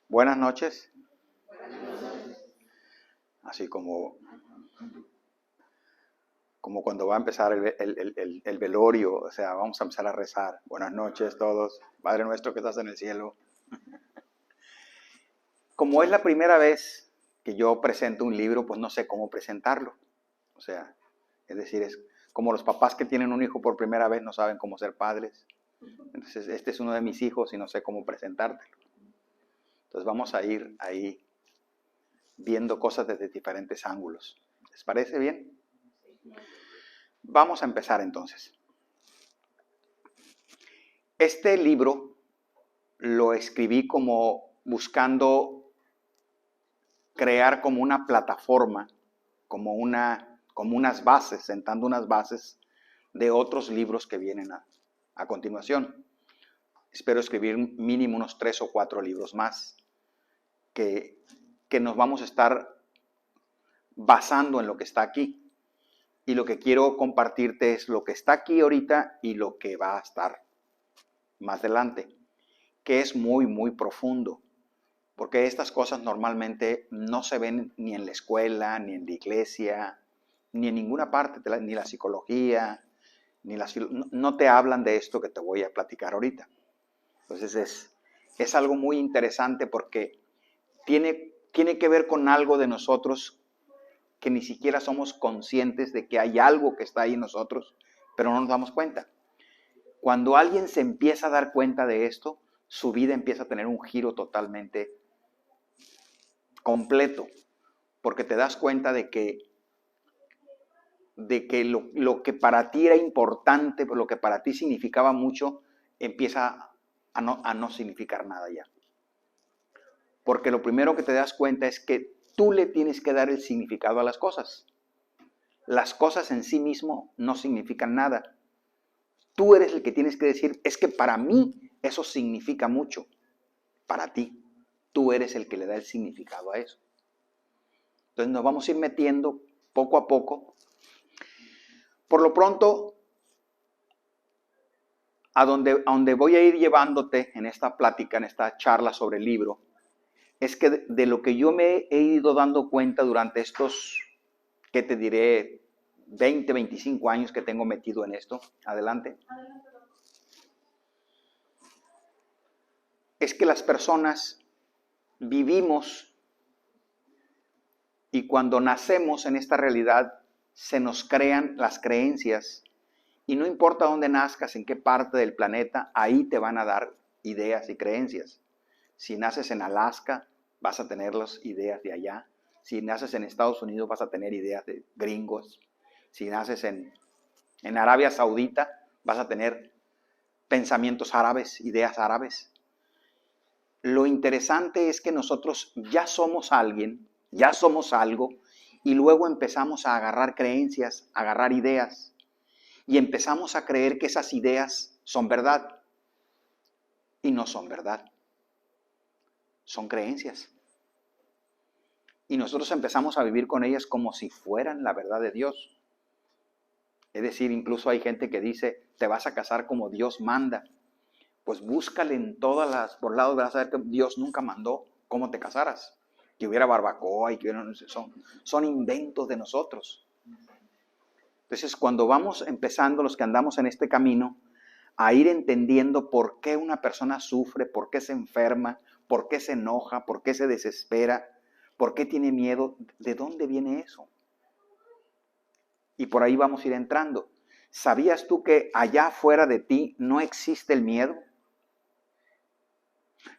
Buenas noches. Así como cuando va a empezar el velorio, o sea, vamos a empezar a rezar. Buenas noches todos. Padre nuestro que estás en el cielo. Como es la primera vez que yo presento un libro, pues no sé cómo presentarlo. O sea, es decir, es como los papás que tienen un hijo por primera vez no saben cómo ser padres. Entonces, este es uno de mis hijos y no sé cómo presentártelo. Entonces vamos a ir ahí viendo cosas desde diferentes ángulos. ¿Les parece bien? Vamos a empezar entonces. Este libro lo escribí como buscando crear como una plataforma, como unas bases, sentando unas bases de otros libros que vienen a continuación. Espero escribir mínimo unos 3 o 4 libros más que nos vamos a estar basando en lo que está aquí. Y lo que quiero compartirte es lo que está aquí ahorita y lo que va a estar más adelante, que es muy, muy profundo. Porque estas cosas normalmente no se ven ni en la escuela, ni en la iglesia, ni en ninguna parte, ni la psicología, no te hablan de esto que te voy a platicar ahorita. Entonces es algo muy interesante porque tiene que ver con algo de nosotros que ni siquiera somos conscientes de que hay algo que está ahí en nosotros, pero no nos damos cuenta. Cuando alguien se empieza a dar cuenta de esto, su vida empieza a tener un giro totalmente completo, porque te das cuenta de que lo que para ti era importante, lo que para ti significaba mucho, empieza a no significar nada ya. Porque lo primero que te das cuenta es que tú le tienes que dar el significado a las cosas. Las cosas en sí mismo no significan nada. Tú eres el que tienes que decir, es que para mí eso significa mucho. Para ti. Tú eres el que le da el significado a eso. Entonces nos vamos a ir metiendo poco a poco. Por lo pronto, a donde voy a ir llevándote en esta plática, en esta charla sobre el libro, es que de lo que yo me he ido dando cuenta durante estos, ¿qué te diré? 20, 25 años que tengo metido en esto. Adelante. Es que las personas vivimos y cuando nacemos en esta realidad se nos crean las creencias y no importa dónde nazcas, en qué parte del planeta, ahí te van a dar ideas y creencias. Si naces en Alaska, vas a tener las ideas de allá. Si naces en Estados Unidos, vas a tener ideas de gringos. Si naces en Arabia Saudita, vas a tener pensamientos árabes, ideas árabes. Lo interesante es que nosotros ya somos alguien, ya somos algo, y luego empezamos a agarrar creencias, a agarrar ideas, y empezamos a creer que esas ideas son verdad, y no son verdad, son creencias. Y nosotros empezamos a vivir con ellas como si fueran la verdad de Dios. Es decir, incluso hay gente que dice, te vas a casar como Dios manda. Pues búscale en todas las, por lados vas a ver que Dios nunca mandó cómo te casaras. Que hubiera barbacoa y que hubiera, son inventos de nosotros. Entonces, cuando vamos empezando, los que andamos en este camino, a ir entendiendo por qué una persona sufre, por qué se enferma, por qué se enoja, por qué se desespera, por qué tiene miedo, ¿de dónde viene eso? Y por ahí vamos a ir entrando. ¿Sabías tú que allá afuera de ti no existe el miedo?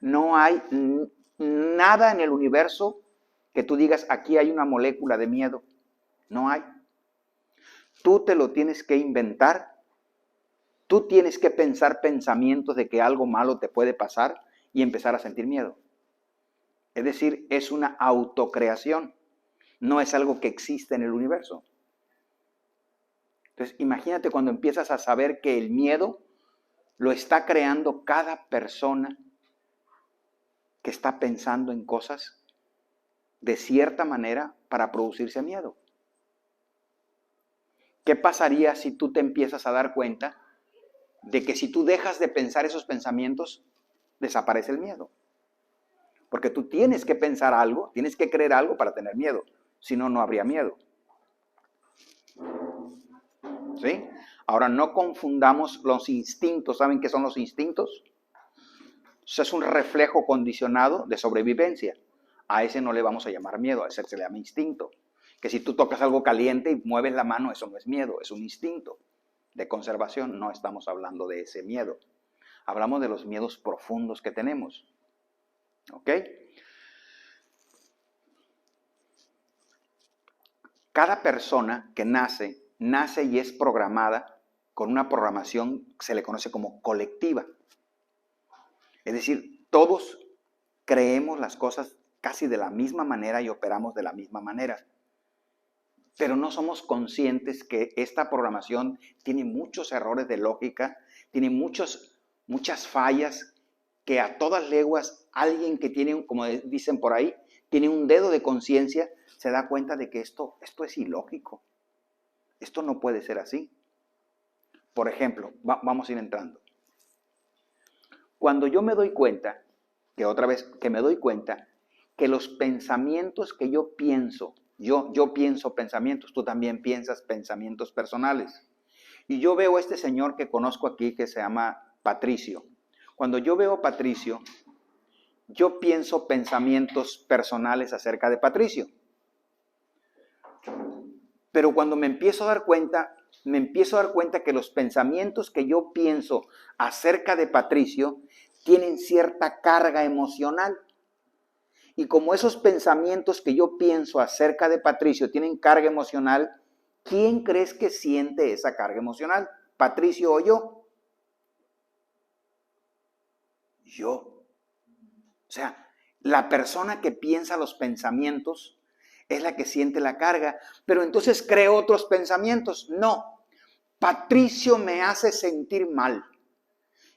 No hay nada en el universo que tú digas, aquí hay una molécula de miedo. No hay. Tú te lo tienes que inventar. Tú tienes que pensar pensamientos de que algo malo te puede pasar y empezar a sentir miedo. Es decir, es una autocreación. No es algo que existe en el universo. Entonces, imagínate cuando empiezas a saber que el miedo lo está creando cada persona que está pensando en cosas de cierta manera para producirse miedo. ¿Qué pasaría si tú te empiezas a dar cuenta de que si tú dejas de pensar esos pensamientos, desaparece el miedo? Porque tú tienes que pensar algo, tienes que creer algo para tener miedo. Si no, no habría miedo. ¿Sí? Ahora, no confundamos los instintos. ¿Saben qué son los instintos? Eso es un reflejo condicionado de sobrevivencia. A ese no le vamos a llamar miedo, a ese se le llama instinto. Que si tú tocas algo caliente y mueves la mano, eso no es miedo, es un instinto de conservación. No estamos hablando de ese miedo. Hablamos de los miedos profundos que tenemos. ¿Ok? Cada persona que nace y es programada con una programación que se le conoce como colectiva. Es decir, todos creemos las cosas casi de la misma manera y operamos de la misma manera. Pero no somos conscientes que esta programación tiene muchos errores de lógica, tiene muchas fallas, que a todas leguas alguien que tiene, como dicen por ahí, tiene un dedo de conciencia, se da cuenta de que esto es ilógico. Esto no puede ser así. Por ejemplo, vamos a ir entrando. Cuando yo me doy cuenta, que los pensamientos que yo pienso, yo pienso pensamientos, tú también piensas pensamientos personales. Y yo veo a este señor que conozco aquí que se llama Patricio. Cuando yo veo a Patricio, yo pienso pensamientos personales acerca de Patricio. Pero cuando me empiezo a dar cuenta que los pensamientos que yo pienso acerca de Patricio tienen cierta carga emocional. Y como esos pensamientos que yo pienso acerca de Patricio tienen carga emocional, ¿quién crees que siente esa carga emocional? ¿Patricio o yo? Yo. O sea, la persona que piensa los pensamientos es la que siente la carga, pero entonces creo otros pensamientos. No, Patricio me hace sentir mal.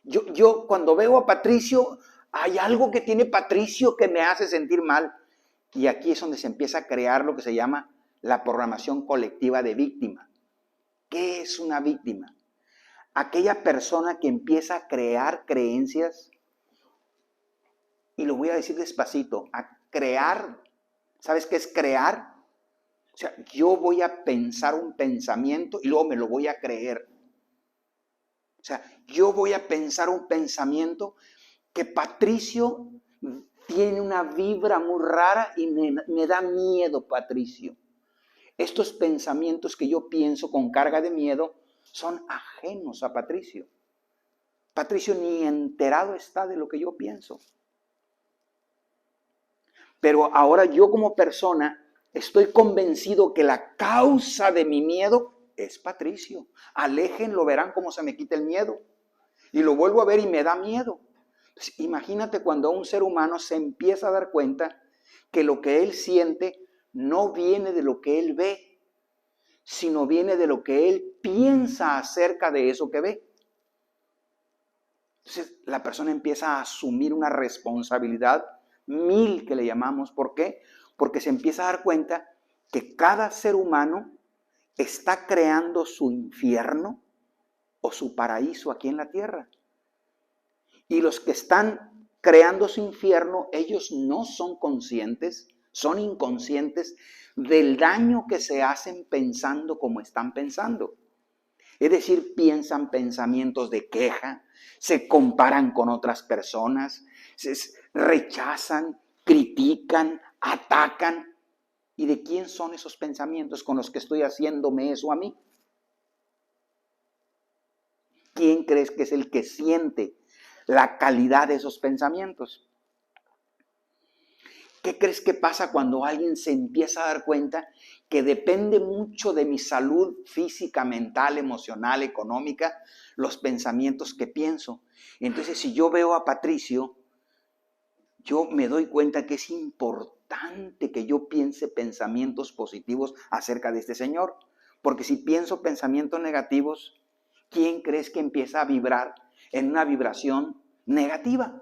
Yo cuando veo a Patricio, hay algo que tiene Patricio que me hace sentir mal. Y aquí es donde se empieza a crear lo que se llama la programación colectiva de víctima. ¿Qué es una víctima? Aquella persona que empieza a crear creencias, y lo voy a decir despacito, a crear. ¿Sabes qué es crear? O sea, yo voy a pensar un pensamiento y luego me lo voy a creer. O sea, yo voy a pensar un pensamiento que Patricio tiene una vibra muy rara y me da miedo, Patricio. Estos pensamientos que yo pienso con carga de miedo son ajenos a Patricio. Patricio ni enterado está de lo que yo pienso. Pero ahora yo como persona estoy convencido que la causa de mi miedo es Patricio. Aléjenlo, verán cómo se me quita el miedo. Y lo vuelvo a ver y me da miedo. Entonces, imagínate cuando un ser humano se empieza a dar cuenta que lo que él siente no viene de lo que él ve, sino viene de lo que él piensa acerca de eso que ve. Entonces la persona empieza a asumir una responsabilidad 1000 que le llamamos. ¿Por qué? Porque se empieza a dar cuenta que cada ser humano está creando su infierno o su paraíso aquí en la tierra. Y los que están creando su infierno, ellos no son conscientes, son inconscientes del daño que se hacen pensando como están pensando. Es decir, piensan pensamientos de queja, se comparan con otras personas, se rechazan, critican, atacan. ¿Y de quién son esos pensamientos con los que estoy haciéndome eso a mí? ¿Quién crees que es el que siente la calidad de esos pensamientos? ¿Qué crees que pasa cuando alguien se empieza a dar cuenta que depende mucho de mi salud física, mental, emocional, económica, los pensamientos que pienso? Entonces, si yo veo a Patricio, yo me doy cuenta que es importante que yo piense pensamientos positivos acerca de este señor. Porque si pienso pensamientos negativos, ¿quién crees que empieza a vibrar en una vibración negativa?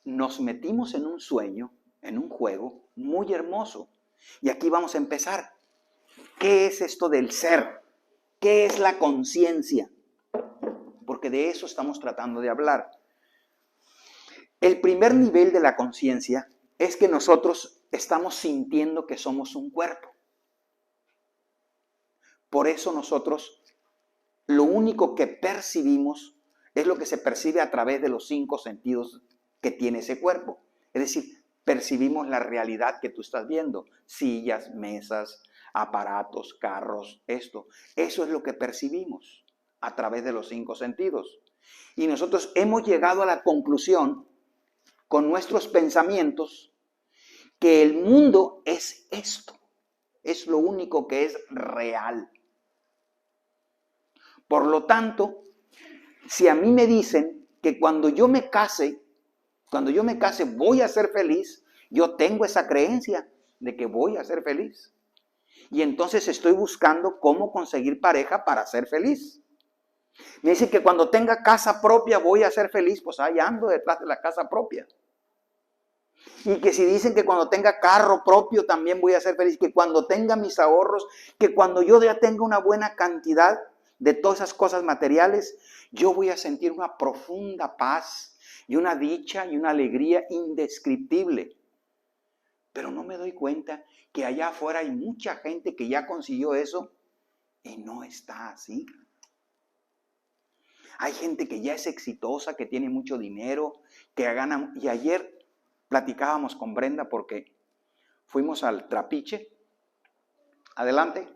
Nos metimos en un sueño, en un juego muy hermoso. Y aquí vamos a empezar. ¿Qué es esto del ser? ¿Qué es la conciencia? porque de eso estamos tratando de hablar. El primer nivel de la conciencia es que nosotros estamos sintiendo que somos un cuerpo. Por eso nosotros lo único que percibimos es lo que se percibe a través de los 5 sentidos que tiene ese cuerpo. Es decir, percibimos la realidad que tú estás viendo. Sillas, mesas, aparatos, carros, esto. Eso es lo que percibimos a través de los 5 sentidos. Y nosotros hemos llegado a la conclusión con nuestros pensamientos que el mundo es esto. Es lo único que es real. Por lo tanto, si a mí me dicen que cuando yo me case voy a ser feliz, yo tengo esa creencia de que voy a ser feliz. Y entonces estoy buscando cómo conseguir pareja para ser feliz. Me dicen que cuando tenga casa propia voy a ser feliz, pues ahí ando detrás de la casa propia. Y que si dicen que cuando tenga carro propio también voy a ser feliz, que cuando tenga mis ahorros, que cuando yo ya tenga una buena cantidad de todas esas cosas materiales, yo voy a sentir una profunda paz y una dicha y una alegría indescriptible. Pero no me doy cuenta que allá afuera hay mucha gente que ya consiguió eso y no está así. Hay gente que ya es exitosa, que tiene mucho dinero, que gana. Y ayer platicábamos con Brenda porque fuimos al Trapiche. Adelante.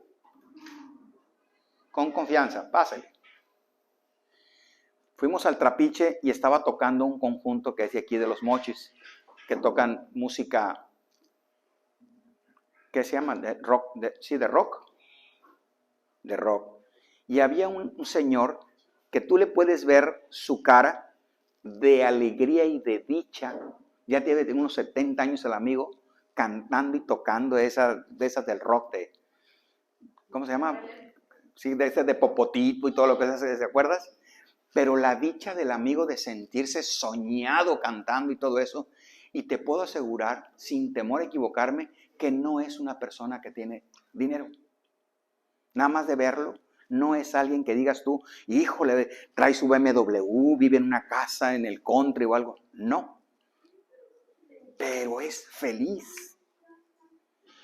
Con confianza, pásale. Fuimos al Trapiche y estaba tocando un conjunto que es de aquí de Los Mochis, que tocan música, ¿qué se llama? De rock, de rock. De rock. Y había un señor que tú le puedes ver su cara de alegría y de dicha. Ya tiene unos 70 años el amigo, cantando y tocando de esas del rock de, ¿cómo se llama? Sí, de ese de Popotito y todo lo que se hace, ¿te acuerdas? Pero la dicha del amigo de sentirse soñado cantando y todo eso, y te puedo asegurar, sin temor a equivocarme, que no es una persona que tiene dinero. Nada más de verlo, no es alguien que digas tú, híjole, trae su BMW, vive en una casa en el country o algo. No, pero es feliz.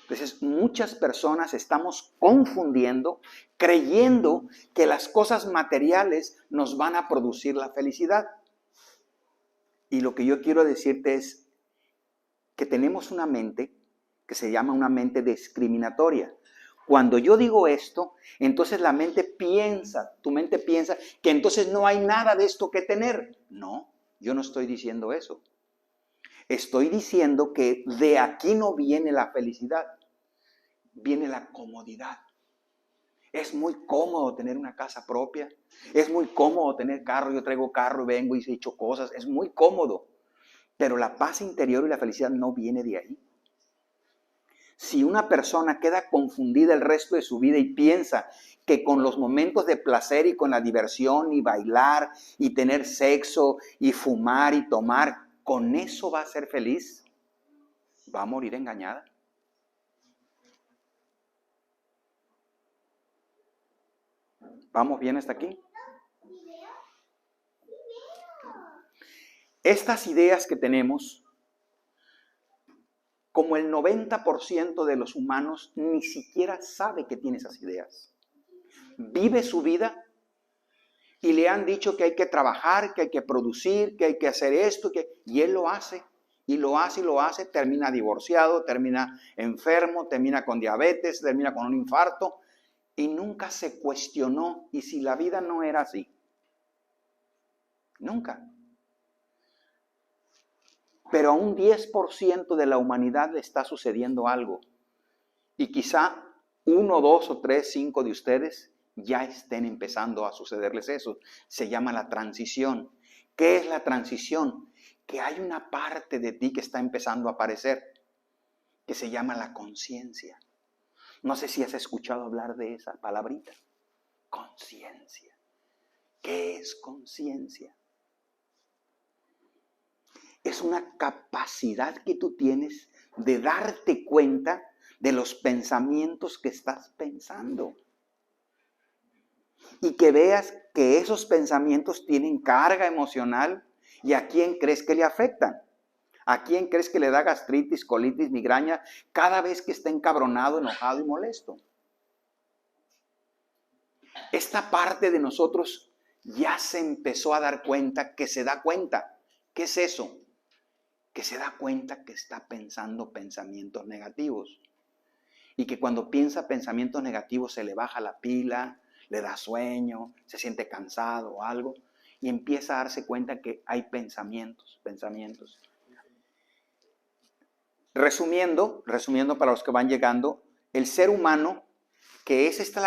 Entonces, muchas personas estamos confundiendo, creyendo que las cosas materiales nos van a producir la felicidad. Y lo que yo quiero decirte es que tenemos una mente que se llama una mente discriminatoria. Cuando yo digo esto, entonces la mente piensa, tu mente piensa que entonces no hay nada de esto que tener. No, yo no estoy diciendo eso. Estoy diciendo que de aquí no viene la felicidad, viene la comodidad. Es muy cómodo tener una casa propia, es muy cómodo tener carro, yo traigo carro y vengo y he hecho cosas, es muy cómodo. Pero la paz interior y la felicidad no viene de ahí. Si una persona queda confundida el resto de su vida y piensa que con los momentos de placer y con la diversión y bailar y tener sexo y fumar y tomar, con eso va a ser feliz, va a morir engañada. ¿Vamos bien hasta aquí? Estas ideas que tenemos, como el 90% de los humanos ni siquiera sabe que tiene esas ideas. Vive su vida y le han dicho que hay que trabajar, que hay que producir, que hay que hacer esto, y él lo hace, y lo hace, y lo hace, termina divorciado, termina enfermo, termina con diabetes, termina con un infarto, y nunca se cuestionó, ¿y si la vida no era así? Nunca. Pero a un 10% de la humanidad le está sucediendo algo. Y quizá 1, 2 o 3, 5 de ustedes ya estén empezando a sucederles eso. Se llama la transición. ¿Qué es la transición? Que hay una parte de ti que está empezando a aparecer, que se llama la conciencia. No sé si has escuchado hablar de esa palabrita. Conciencia. ¿Qué es conciencia? Es una capacidad que tú tienes de darte cuenta de los pensamientos que estás pensando. y que veas que esos pensamientos tienen carga emocional y a quién crees que le afectan. ¿A quién crees que le da gastritis, colitis, migraña cada vez que está encabronado, enojado y molesto? Esta parte de nosotros ya se empezó a dar cuenta, que se da cuenta. ¿Qué es eso? Que se da cuenta que está pensando pensamientos negativos. Y que cuando piensa pensamientos negativos se le baja la pila, le da sueño, se siente cansado o algo. Y empieza a darse cuenta que hay pensamientos. Resumiendo para los que van llegando, el ser humano, que es esta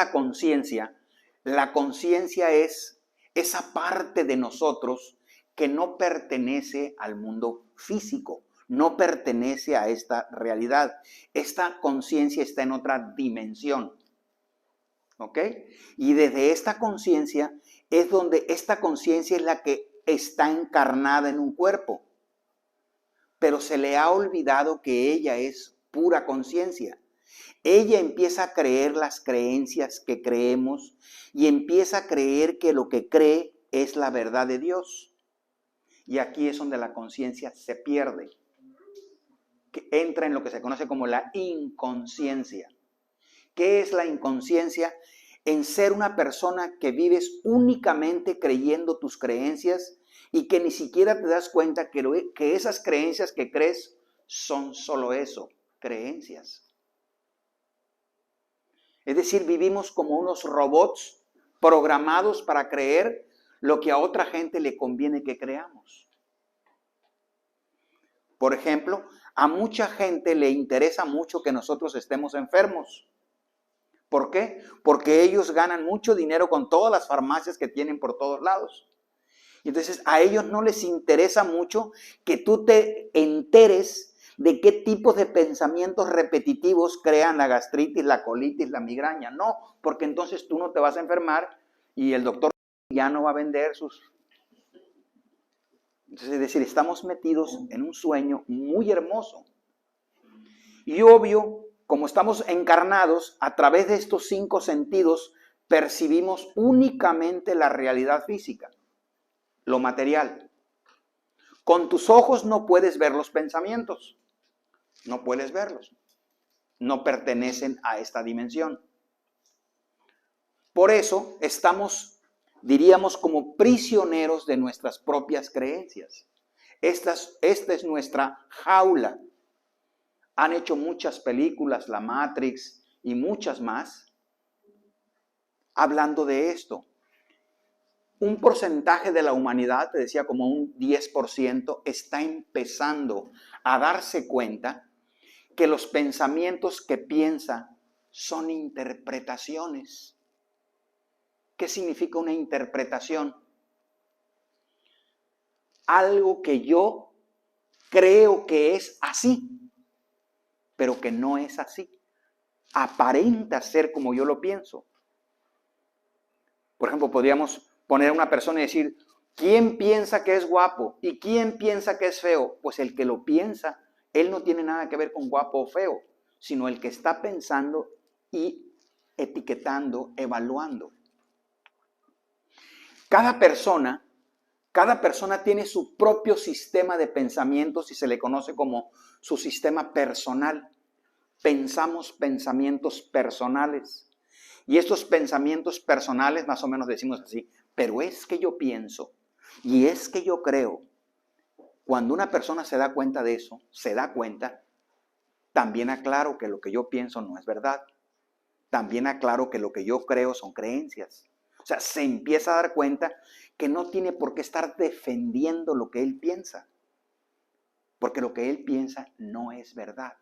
la conciencia es esa parte de nosotros que no pertenece al mundo físico, no pertenece a esta realidad. Esta conciencia está en otra dimensión. ¿Ok? Y desde esta conciencia es donde esta conciencia es la que está encarnada en un cuerpo. Pero se le ha olvidado que ella es pura conciencia. Ella empieza a creer las creencias que creemos y empieza a creer que lo que cree es la verdad de Dios. Y aquí es donde la conciencia se pierde, que entra en lo que se conoce como la inconsciencia. ¿Qué es la inconsciencia? En ser una persona que vives únicamente creyendo tus creencias y que ni siquiera te das cuenta que esas creencias que crees son solo eso, creencias. Es decir, vivimos como unos robots programados para creer lo que a otra gente le conviene que creamos. Por ejemplo, a mucha gente le interesa mucho que nosotros estemos enfermos. ¿Por qué? Porque ellos ganan mucho dinero con todas las farmacias que tienen por todos lados. Entonces, a ellos no les interesa mucho que tú te enteres de qué tipos de pensamientos repetitivos crean la gastritis, la colitis, la migraña. No, porque entonces tú no te vas a enfermar y el doctor ya no va a vender sus... Entonces, es decir, estamos metidos en un sueño muy hermoso. Y obvio, como estamos encarnados, a través de estos 5 sentidos, percibimos únicamente la realidad física, lo material. Con tus ojos no puedes ver los pensamientos, no puedes verlos, no pertenecen a esta dimensión. Por eso estamos, diríamos, como prisioneros de nuestras propias creencias. Esta es nuestra jaula. Han hecho muchas películas, La Matrix y muchas más, hablando de esto. Un porcentaje de la humanidad, te decía como un 10%, está empezando a darse cuenta que los pensamientos que piensa son interpretaciones. ¿Qué significa una interpretación? Algo que yo creo que es así, pero que no es así. Aparenta ser como yo lo pienso. Por ejemplo, podríamos poner a una persona y decir, ¿quién piensa que es guapo? ¿Y quién piensa que es feo? Pues el que lo piensa, él no tiene nada que ver con guapo o feo, sino el que está pensando y etiquetando, evaluando. Cada persona tiene su propio sistema de pensamientos y se le conoce como su sistema personal. Pensamos pensamientos personales. Y estos pensamientos personales más o menos decimos así, pero es que yo pienso y es que yo creo. Cuando una persona se da cuenta de eso, también aclaro que lo que yo pienso no es verdad. También aclaro que lo que yo creo son creencias. O sea, se empieza a dar cuenta que no tiene por qué estar defendiendo lo que él piensa, porque lo que él piensa no es verdad.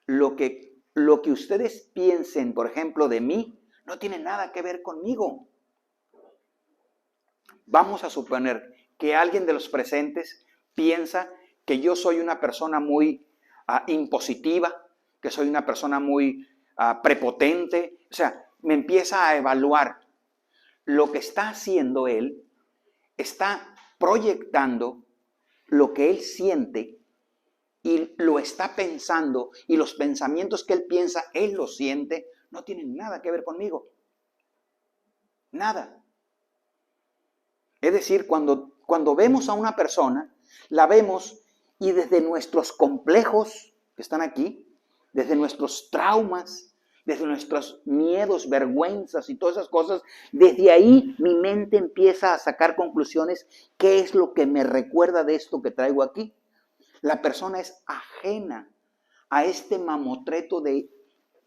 Lo que ustedes piensen, por ejemplo, de mí, no tiene nada que ver conmigo. Vamos a suponer que alguien de los presentes piensa que yo soy una persona muy impositiva, que soy una persona muy prepotente. O sea, me empieza a evaluar. Lo que está haciendo él, está proyectando lo que él siente y lo está pensando, y los pensamientos que él piensa, él los siente, no tienen nada que ver conmigo. Nada. Es decir, cuando vemos a una persona, la vemos y desde nuestros complejos que están aquí, desde nuestros traumas, desde nuestros miedos, vergüenzas y todas esas cosas, desde ahí mi mente empieza a sacar conclusiones. ¿Qué es lo que me recuerda de esto que traigo aquí? La persona es ajena a este mamotreto de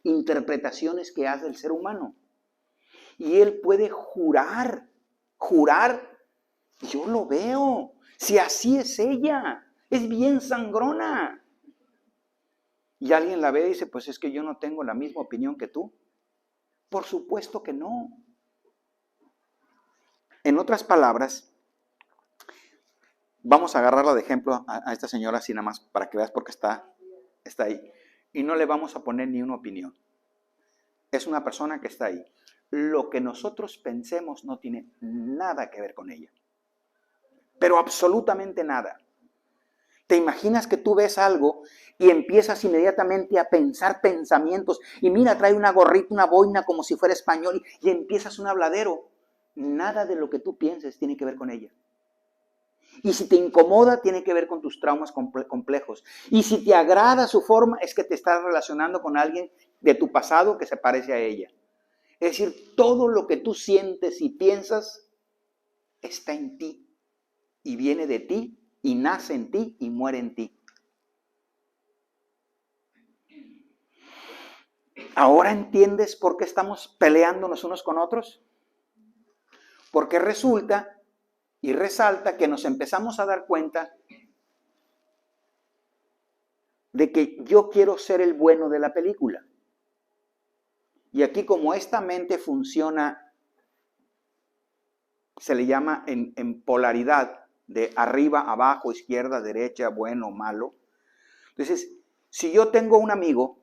interpretaciones que hace el ser humano. Y él puede jurar, yo lo veo, si así es ella, es bien sangrona. Y alguien la ve y dice, pues es que yo no tengo la misma opinión que tú. Por supuesto que no. En otras palabras, vamos a agarrarla de ejemplo a esta señora así nada más para que veas porque está ahí. Y no le vamos a poner ni una opinión. Es una persona que está ahí. Lo que nosotros pensemos no tiene nada que ver con ella. Pero absolutamente nada. ¿Te imaginas que tú ves algo y empiezas inmediatamente a pensar pensamientos? Y mira, trae una gorrita, una boina como si fuera español y empiezas un habladero. Nada de lo que tú pienses tiene que ver con ella. Y si te incomoda, tiene que ver con tus traumas complejos. Y si te agrada su forma, es que te estás relacionando con alguien de tu pasado que se parece a ella. Es decir, todo lo que tú sientes y piensas está en ti y viene de ti y nace en ti y muere en ti. ¿Ahora entiendes por qué estamos peleándonos unos con otros? Porque resulta y resalta que nos empezamos a dar cuenta de que yo quiero ser el bueno de la película. Y aquí como esta mente funciona, se le llama en polaridad, de arriba, abajo, izquierda, derecha, bueno, malo. Entonces, si yo tengo un amigo,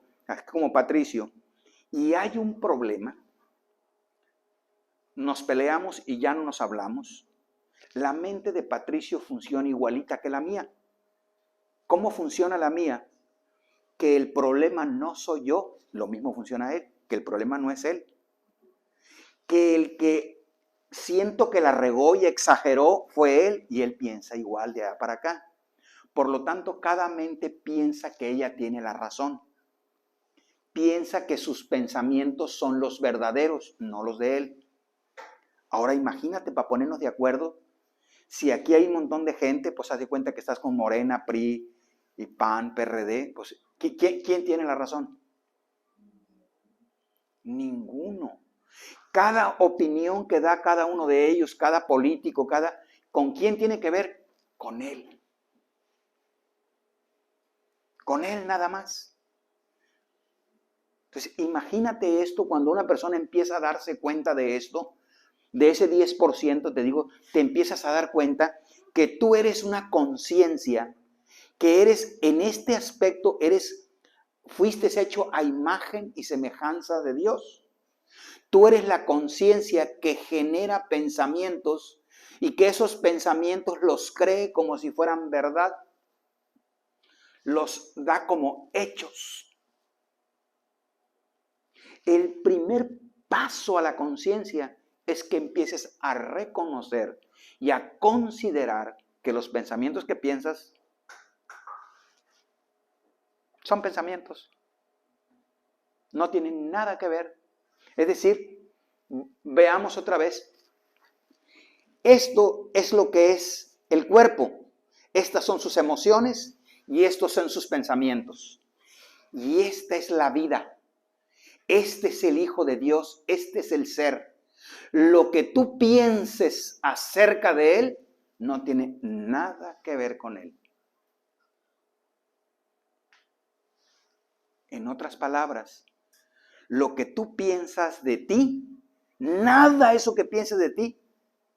como Patricio, y hay un problema, nos peleamos y ya no nos hablamos, la mente de Patricio funciona igualita que la mía. ¿Cómo funciona la mía? Que el problema no soy yo, lo mismo funciona él, que el problema no es él. Que el que siento que la regó y exageró fue él y él piensa igual de allá para acá. Por lo tanto, cada mente piensa que ella tiene la razón. Piensa que sus pensamientos son los verdaderos, no los de él. Ahora imagínate, para ponernos de acuerdo, si aquí hay un montón de gente, pues haz de cuenta que estás con Morena, PRI y PAN, PRD, pues ¿quién tiene la razón? Ninguno. Cada opinión que da cada uno de ellos, cada político, ¿con quién tiene que ver? Con él. Con él nada más. Entonces, imagínate esto cuando una persona empieza a darse cuenta de esto, de ese 10%, te digo, te empiezas a dar cuenta que tú eres una conciencia, que eres, en este aspecto, fuiste hecho a imagen y semejanza de Dios. Tú eres la conciencia que genera pensamientos y que esos pensamientos los cree como si fueran verdad. Los da como hechos. El primer paso a la conciencia es que empieces a reconocer y a considerar que los pensamientos que piensas son pensamientos. No tienen nada que ver. Es decir, veamos otra vez. Esto es lo que es el cuerpo. Estas son sus emociones y estos son sus pensamientos. Y esta es la vida. Este es el Hijo de Dios. Este es el ser. Lo que tú pienses acerca de Él no tiene nada que ver con Él. En otras palabras, lo que tú piensas de ti, nada eso que pienses de ti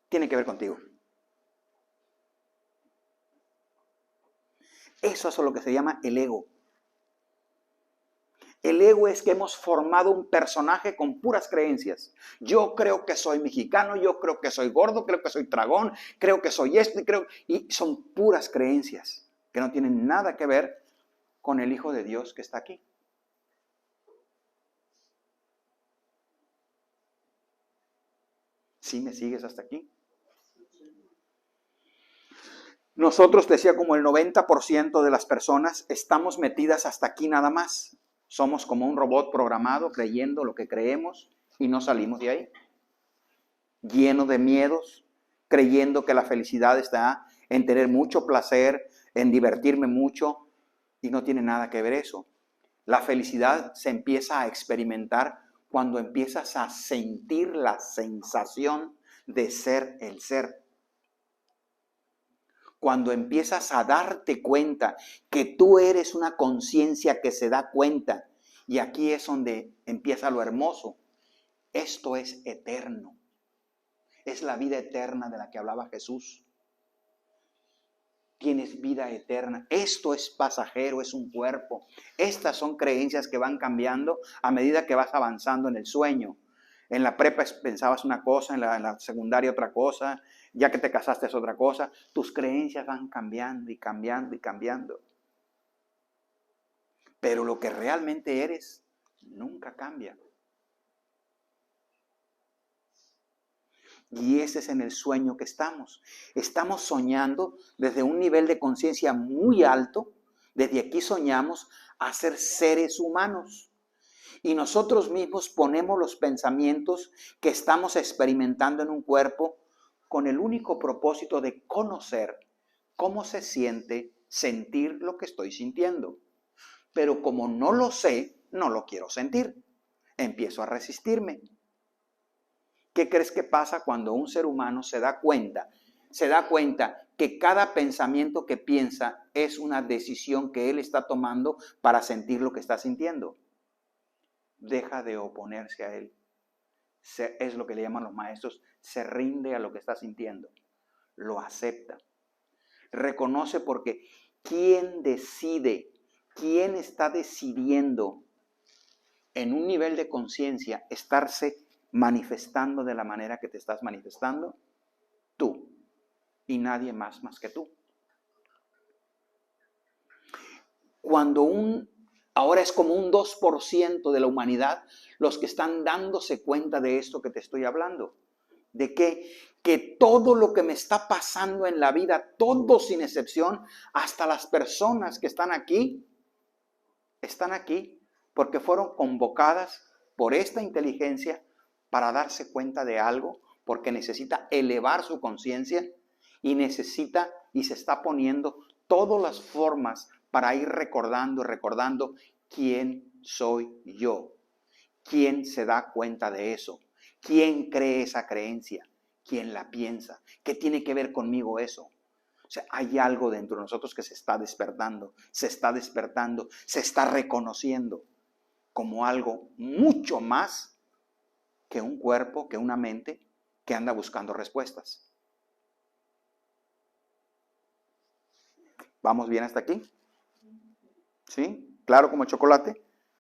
tiene que ver contigo. Eso es lo que se llama el ego. El ego es que hemos formado un personaje con puras creencias. Yo creo que soy mexicano, yo creo que soy gordo, creo que soy tragón, creo que soy esto y son puras creencias que no tienen nada que ver con el Hijo de Dios que está aquí. ¿Sí me sigues hasta aquí? Nosotros, decía, como el 90% de las personas estamos metidas hasta aquí nada más. Somos como un robot programado creyendo lo que creemos y no salimos de ahí. Lleno de miedos, creyendo que la felicidad está en tener mucho placer, en divertirme mucho, y no tiene nada que ver eso. La felicidad se empieza a experimentar cuando empiezas a sentir la sensación de ser el ser. Cuando empiezas a darte cuenta que tú eres una conciencia que se da cuenta. Y aquí es donde empieza lo hermoso. Esto es eterno. Es la vida eterna de la que hablaba Jesús. Tienes vida eterna. Esto es pasajero, es un cuerpo. Estas son creencias que van cambiando a medida que vas avanzando en el sueño. En la prepa pensabas una cosa, en la secundaria otra cosa, ya que te casaste es otra cosa. Tus creencias van cambiando y cambiando y cambiando. Pero lo que realmente eres nunca cambia. Y ese es en el sueño que estamos. Estamos soñando desde un nivel de conciencia muy alto. Desde aquí soñamos a ser seres humanos. Y nosotros mismos ponemos los pensamientos que estamos experimentando en un cuerpo con el único propósito de conocer cómo se siente sentir lo que estoy sintiendo. Pero como no lo sé, no lo quiero sentir. Empiezo a resistirme. ¿Qué crees que pasa cuando un ser humano se da cuenta? Se da cuenta que cada pensamiento que piensa es una decisión que él está tomando para sentir lo que está sintiendo. Deja de oponerse a él. Es lo que le llaman los maestros, se rinde a lo que está sintiendo. Lo acepta. Reconoce porque ¿quién decide? ¿Quién está decidiendo en un nivel de conciencia estarse manifestando de la manera que te estás manifestando? Tú. Y nadie más que tú. Ahora es como un 2% de la humanidad los que están dándose cuenta de esto que te estoy hablando. De que todo lo que me está pasando en la vida, todo sin excepción, hasta las personas que están aquí porque fueron convocadas por esta inteligencia para darse cuenta de algo, porque necesita elevar su conciencia y se está poniendo todas las formas para ir recordando quién soy yo, quién se da cuenta de eso, quién cree esa creencia, quién la piensa, qué tiene que ver conmigo eso. O sea, hay algo dentro de nosotros que se está despertando, se está reconociendo como algo mucho más que un cuerpo, que una mente que anda buscando respuestas. ¿Vamos bien hasta aquí? ¿Sí? ¿Claro como chocolate?